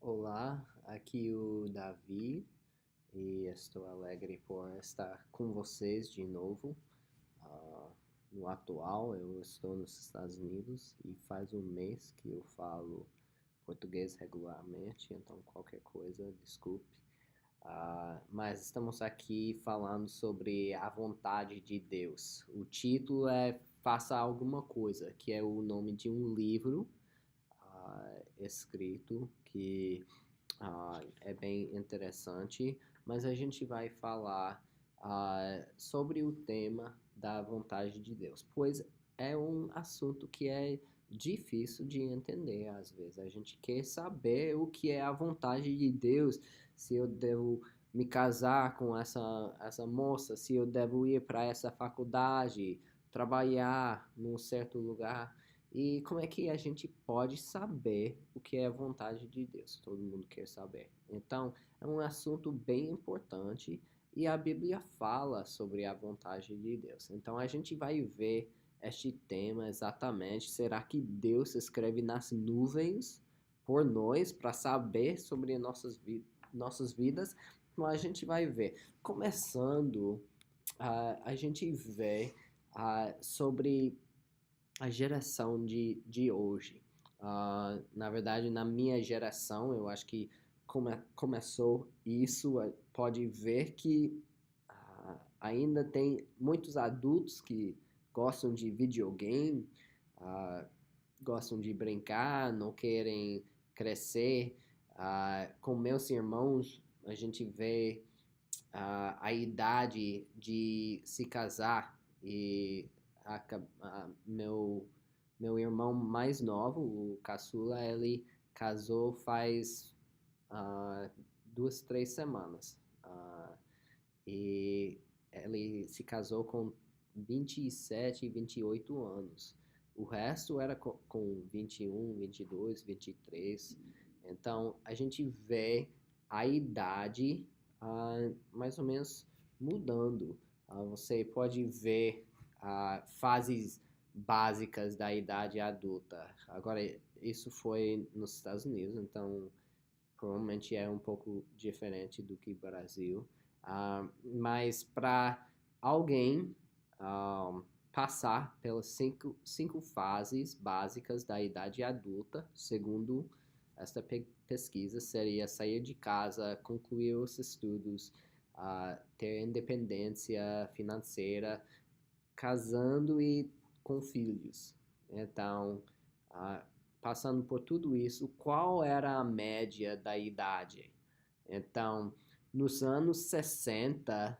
Olá, aqui o Davi e estou alegre por estar com vocês de novo. Ah, no atual, eu estou nos Estados Unidos e faz um mês que eu falo português regularmente, então qualquer coisa, desculpe. Mas estamos aqui falando sobre a vontade de Deus. O título é Faça Alguma Coisa, que é o nome de um livro escrito que é bem interessante, mas a gente vai falar sobre o tema da vontade de Deus, pois é um assunto que é difícil de entender às vezes. A gente quer saber o que é a vontade de Deus, se eu devo me casar com essa moça, se eu devo ir para essa faculdade, trabalhar num certo lugar. E como é que a gente pode saber o que é a vontade de Deus? Todo mundo quer saber. Então, é um assunto bem importante e a Bíblia fala sobre a vontade de Deus. Então, a gente vai ver este tema exatamente. Será que Deus escreve nas nuvens por nós para saber sobre nossas vidas? Então, a gente vai ver. Começando, a gente vê sobre a geração de hoje. Na verdade, na minha geração, eu acho que começou isso, pode ver que ainda tem muitos adultos que gostam de videogame, uh, gostam de brincar, não querem crescer. Com meus irmãos, a gente vê a idade de se casar e meu irmão mais novo, o caçula, ele casou faz 2, 3 semanas. E ele se casou com 27, 28 anos. O resto era com 21, 22, 23. Então, a gente vê a idade mais ou menos mudando. Você pode ver fases básicas da idade adulta. Agora, isso foi nos Estados Unidos, então provavelmente é um pouco diferente do que Brasil. Mas para alguém passar pelas cinco fases básicas da idade adulta, segundo esta pesquisa, seria sair de casa, concluir os estudos, ter independência financeira, casando e com filhos. Então, passando por tudo isso, qual era a média da idade? Então, nos anos 60,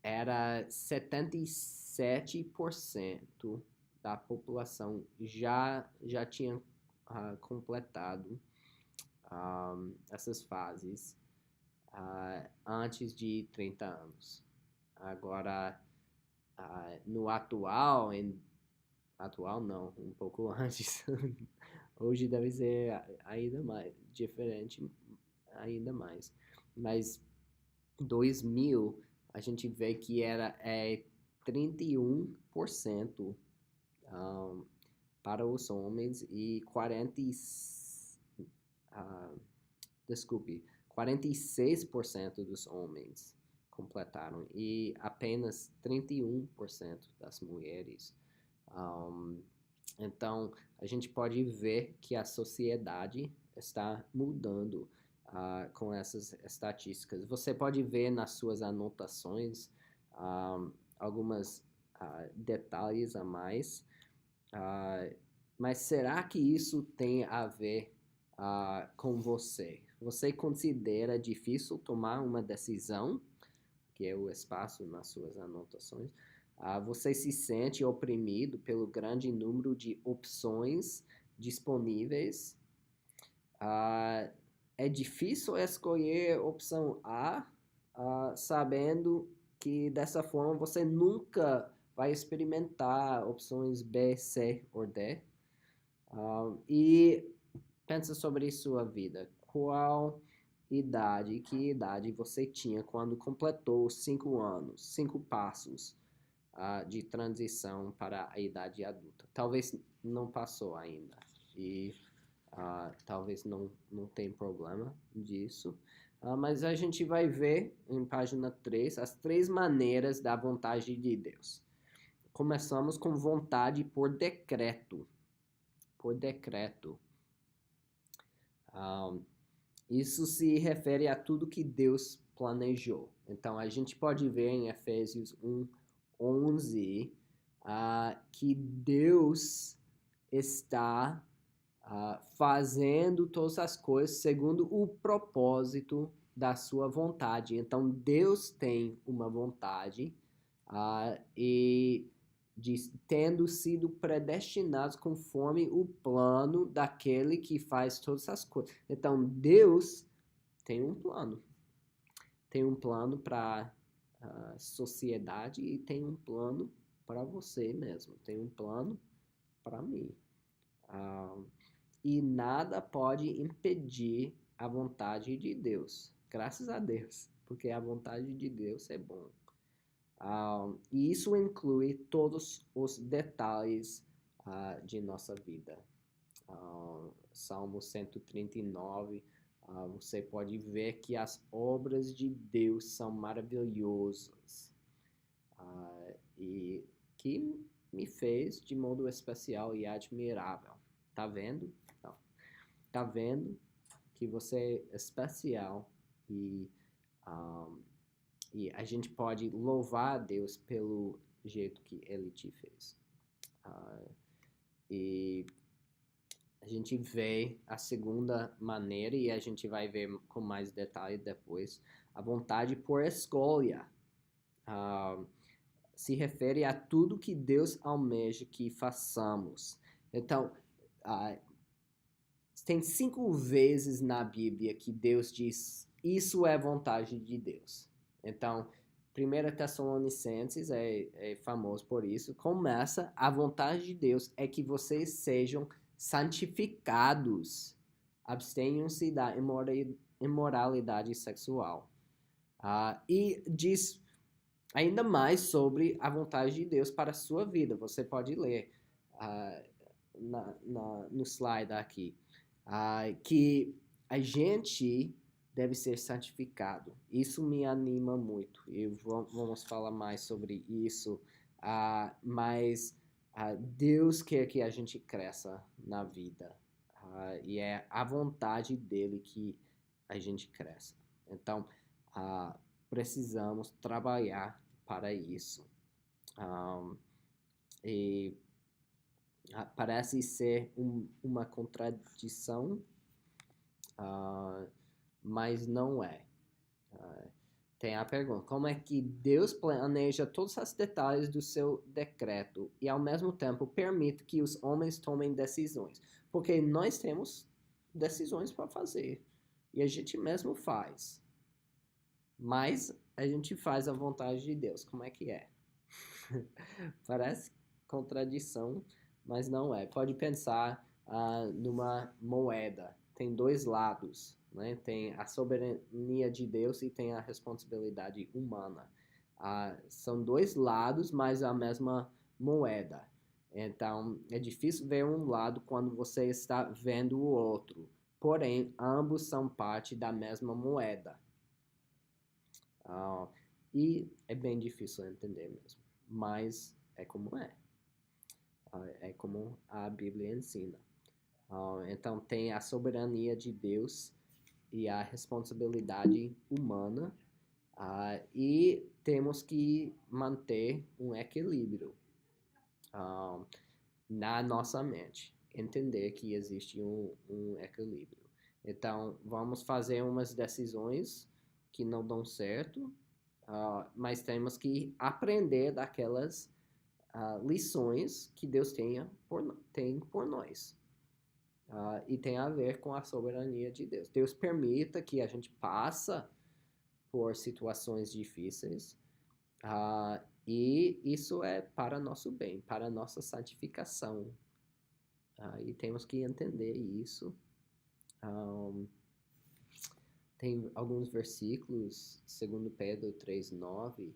era 77% da população já tinha completado essas fases antes de 30 anos. Agora, no atual não, um pouco antes. Hoje deve ser ainda mais diferente, ainda mais. Mas 2000 a gente vê que era 31% um, para os homens e 46% dos homens completaram e apenas 31% das mulheres. Um, então, a gente pode ver que a sociedade está mudando com essas estatísticas. Você pode ver nas suas anotações algumas detalhes a mais, mas será que isso tem a ver com você? Você considera difícil tomar uma decisão, que é o espaço nas suas anotações? Você se sente oprimido pelo grande número de opções disponíveis? É difícil escolher opção A, sabendo que dessa forma você nunca vai experimentar opções B, C ou D. E pensa sobre sua vida. Que idade você tinha quando completou 5 anos, 5 passos de transição para a idade adulta? Talvez não passou ainda. E talvez não tem problema disso. Mas a gente vai ver em página 3 as 3 maneiras da vontade de Deus. Começamos com vontade por decreto. Por decreto. Isso se refere a tudo que Deus planejou. Então, a gente pode ver em Efésios 1:11 que Deus está fazendo todas as coisas segundo o propósito da sua vontade. Então, Deus tem uma vontade e tendo sido predestinados conforme o plano daquele que faz todas as coisas. Então, Deus tem um plano. Tem um plano para a sociedade e tem um plano para você mesmo. Tem um plano para mim. E nada pode impedir a vontade de Deus. Graças a Deus, porque a vontade de Deus é bom. E isso inclui todos os detalhes de nossa vida. Salmo 139, você pode ver que as obras de Deus são maravilhosas e que me fez de modo especial e admirável. Tá vendo? Não. Tá vendo que você é especial e a gente pode louvar a Deus pelo jeito que Ele te fez. E a gente vê a segunda maneira, e a gente vai ver com mais detalhe depois, a vontade por escolha. Se refere a tudo que Deus almeja que façamos. Então, tem 5 vezes na Bíblia que Deus diz, isso é vontade de Deus. Então, 1 Tessalonicenses é famoso por isso. Começa, a vontade de Deus é que vocês sejam santificados. Abstenham-se da imoralidade sexual. E diz ainda mais sobre a vontade de Deus para a sua vida. Você pode ler no slide aqui. Que a gente deve ser santificado. Isso me anima muito. E vamos falar mais sobre isso. Mas Deus quer que a gente cresça na vida. E é a vontade dele que a gente cresça. Então, precisamos trabalhar para isso. E parece ser uma contradição, mas não é. Tem a pergunta, como é que Deus planeja todos os detalhes do seu decreto e ao mesmo tempo permite que os homens tomem decisões? Porque nós temos decisões para fazer e a gente mesmo faz. Mas a gente faz a vontade de Deus. Como é que é? Parece contradição, mas não é. Pode pensar numa moeda. Tem 2 lados, né? Tem a soberania de Deus e tem a responsabilidade humana. São 2 lados, mas a mesma moeda. Então, é difícil ver um lado quando você está vendo o outro. Porém, ambos são parte da mesma moeda. E é bem difícil entender mesmo. Mas é como é. É como a Bíblia ensina. Então, tem a soberania de Deus e a responsabilidade humana. E temos que manter um equilíbrio na nossa mente. Entender que existe um equilíbrio. Então, vamos fazer umas decisões que não dão certo, mas temos que aprender daquelas lições que Deus tem por nós. E tem a ver com a soberania de Deus. Deus permita que a gente passa por situações difíceis, e isso é para nosso bem, para nossa santificação. E temos que entender isso. Tem alguns versículos, 2 Pedro 3:9,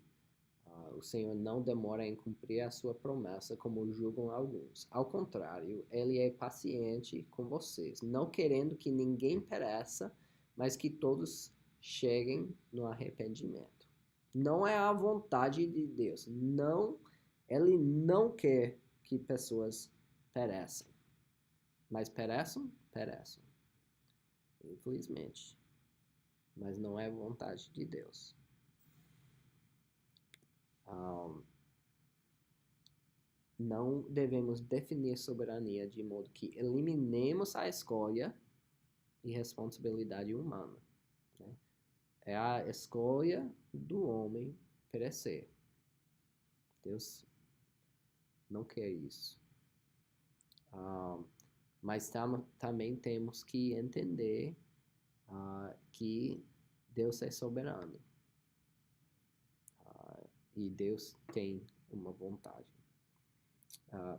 O Senhor não demora em cumprir a sua promessa, como julgam alguns. Ao contrário, ele é paciente com vocês, não querendo que ninguém pereça, mas que todos cheguem no arrependimento. Não é a vontade de Deus. Não, ele não quer que pessoas pereçam. Mas pereçam? Pereçam. Infelizmente. Mas não é vontade de Deus. Não devemos definir soberania de modo que eliminemos a escolha e responsabilidade humana. Né? É a escolha do homem perecer. Deus não quer isso. Mas também temos que entender que Deus é soberano. E Deus tem uma vontade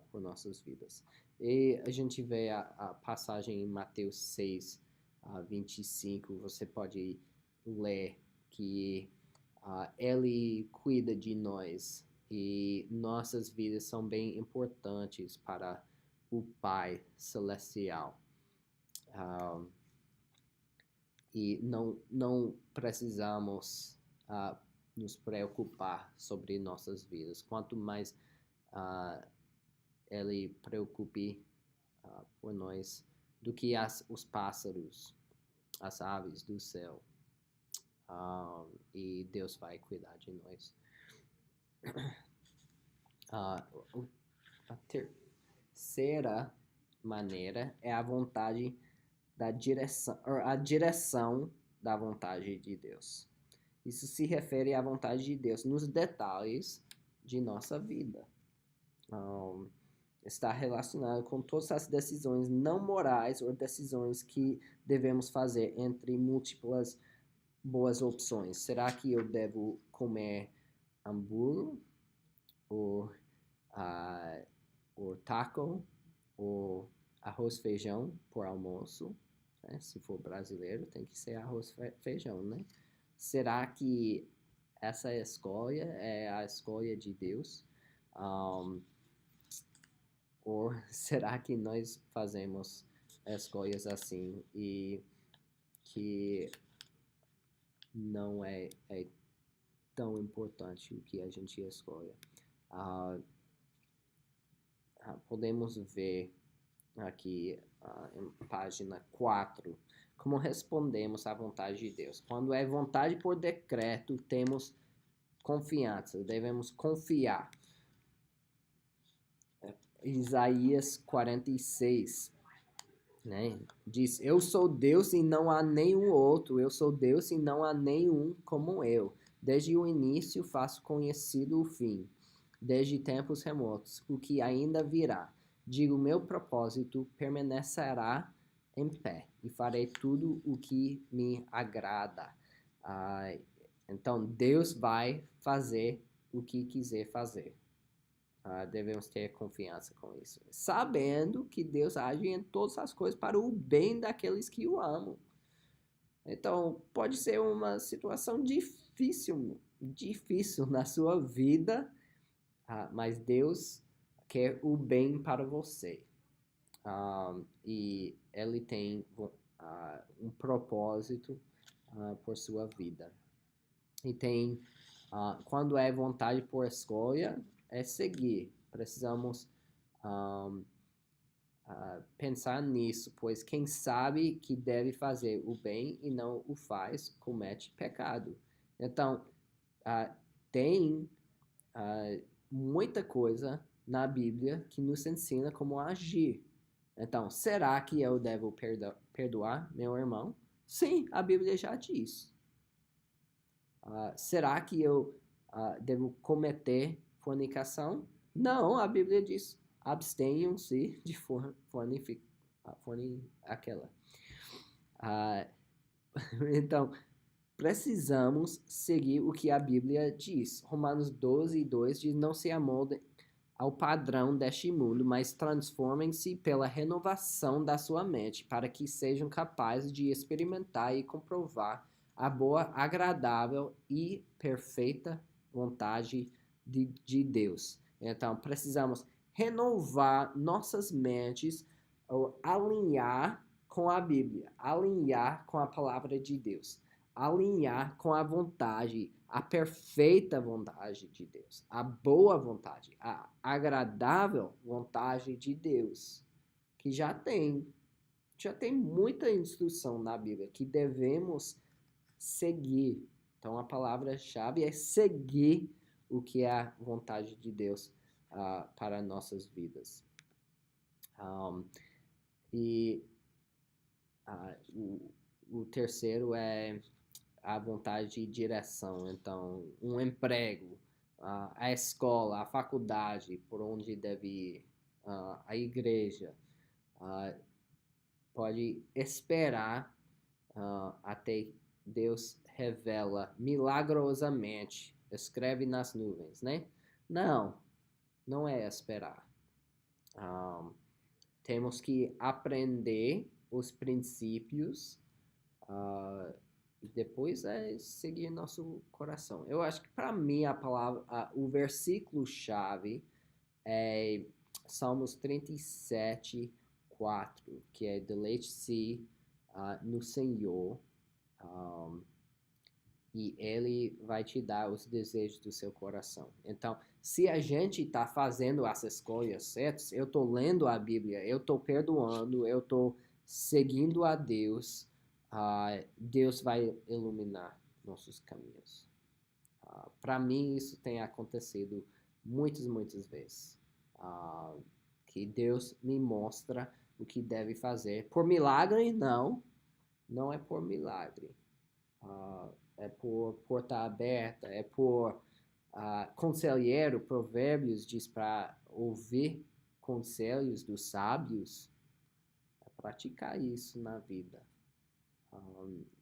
por nossas vidas. E a gente vê a passagem em Mateus 6, 25, você pode ler que Ele cuida de nós e nossas vidas são bem importantes para o Pai Celestial. E não precisamos nos preocupar sobre nossas vidas. Quanto mais Ele preocupe por nós do que os pássaros, as aves do céu. E Deus vai cuidar de nós. A terceira maneira é a vontade da direção, a direção da vontade de Deus. Isso se refere à vontade de Deus nos detalhes de nossa vida. Está relacionado com todas as decisões não morais ou decisões que devemos fazer entre múltiplas boas opções. Será que eu devo comer hambúrguer ou taco ou arroz e feijão por almoço? Né? Se for brasileiro, tem que ser arroz e feijão, né? Será que essa escolha é a escolha de Deus? Ou será que nós fazemos escolhas assim e que não é tão importante o que a gente escolhe? Podemos ver aqui em página 4 como respondemos à vontade de Deus. Quando é vontade por decreto, temos confiança, devemos confiar. Isaías 46, né? Diz: eu sou Deus e não há nenhum outro, eu sou Deus e não há nenhum como eu. Desde o início faço conhecido o fim, desde tempos remotos, o que ainda virá. Digo, meu propósito permanecerá em pé e farei tudo o que me agrada. Então, Deus vai fazer o que quiser fazer. Devemos ter confiança com isso. Sabendo que Deus age em todas as coisas para o bem daqueles que o amam. Então, pode ser uma situação difícil na sua vida, mas Deus quer o bem para você. E Ele tem um propósito por sua vida. E tem, quando é vontade por escolha, é seguir. Precisamos pensar nisso, pois quem sabe que deve fazer o bem e não o faz, comete pecado. Então, tem muita coisa na Bíblia que nos ensina como agir. Então, será que eu devo perdoar meu irmão? Sim, a Bíblia já diz. Será que eu devo cometer fornicação? Não, a Bíblia diz: abstenham-se de aquela. Então, precisamos seguir o que a Bíblia diz. Romanos 12:2 diz: não se amoldem ao padrão deste mundo, mas transformem-se pela renovação da sua mente, para que sejam capazes de experimentar e comprovar a boa, agradável e perfeita vontade de Deus. Então, precisamos renovar nossas mentes, ou alinhar com a Bíblia, alinhar com a palavra de Deus, alinhar com a vontade, a perfeita vontade de Deus, a boa vontade, a agradável vontade de Deus, que já tem muita instrução na Bíblia que devemos seguir. Então, a palavra-chave é seguir o que é a vontade de Deus para nossas vidas. E o terceiro é a vontade de direção. Então, um emprego, a escola, a faculdade, por onde deve ir, a igreja. Pode esperar até Deus revela milagrosamente, escreve nas nuvens, né? Não é esperar. Temos que aprender os princípios e depois seguir nosso coração. Eu acho que para mim o versículo-chave é Salmos 37, 4, que é deleite-se no Senhor, e Ele vai te dar os desejos do seu coração. Então, se a gente está fazendo as escolhas certas, eu estou lendo a Bíblia, eu estou perdoando, eu estou seguindo a Deus, Deus vai iluminar nossos caminhos. Para mim, isso tem acontecido muitas vezes. Que Deus me mostra o que deve fazer. Por milagre, não é por milagre. É por porta aberta, é por conselheiro. Provérbios diz para ouvir conselhos dos sábios, é praticar isso na vida.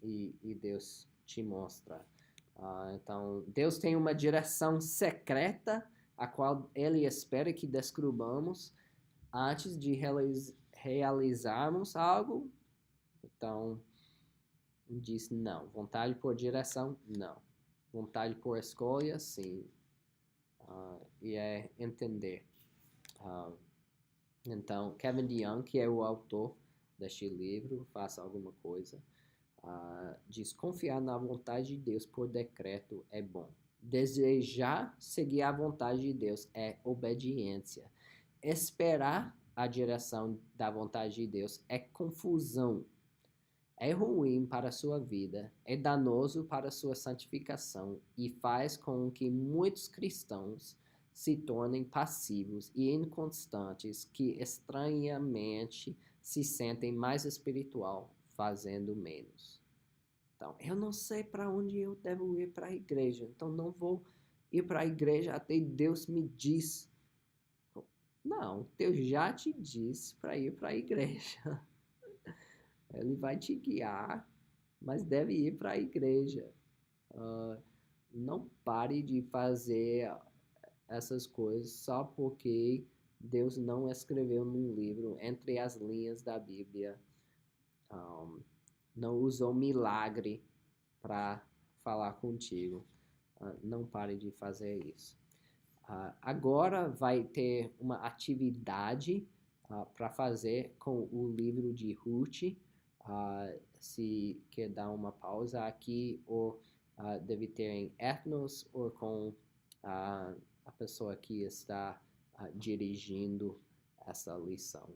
E Deus te mostra. Então, Deus tem uma direção secreta a qual Ele espera que descubamos antes de realizarmos algo. Então, diz não. Vontade por direção, não. Vontade por escolha, sim. E é entender. Então, Kevin DeYoung, que é o autor deste livro, Faça Alguma Coisa, diz: confiar na vontade de Deus por decreto é bom. Desejar seguir a vontade de Deus é obediência. Esperar a direção da vontade de Deus é confusão. É ruim para a sua vida, é danoso para a sua santificação e faz com que muitos cristãos se tornem passivos e inconstantes, que estranhamente se sentem mais espiritual fazendo menos. Então, eu não sei para onde eu devo ir para a igreja, então não vou ir para a igreja até Deus me diz. Não, Deus já te disse para ir para a igreja. Ele vai te guiar, mas deve ir para a igreja. Não pare de fazer essas coisas só porque Deus não escreveu num livro entre as linhas da Bíblia. Não usou milagre para falar contigo. Não pare de fazer isso. Agora vai ter uma atividade para fazer com o livro de Ruth. Se quer dar uma pausa aqui, ou deve ter em Ethnos, ou com a pessoa que está dirigindo essa lição.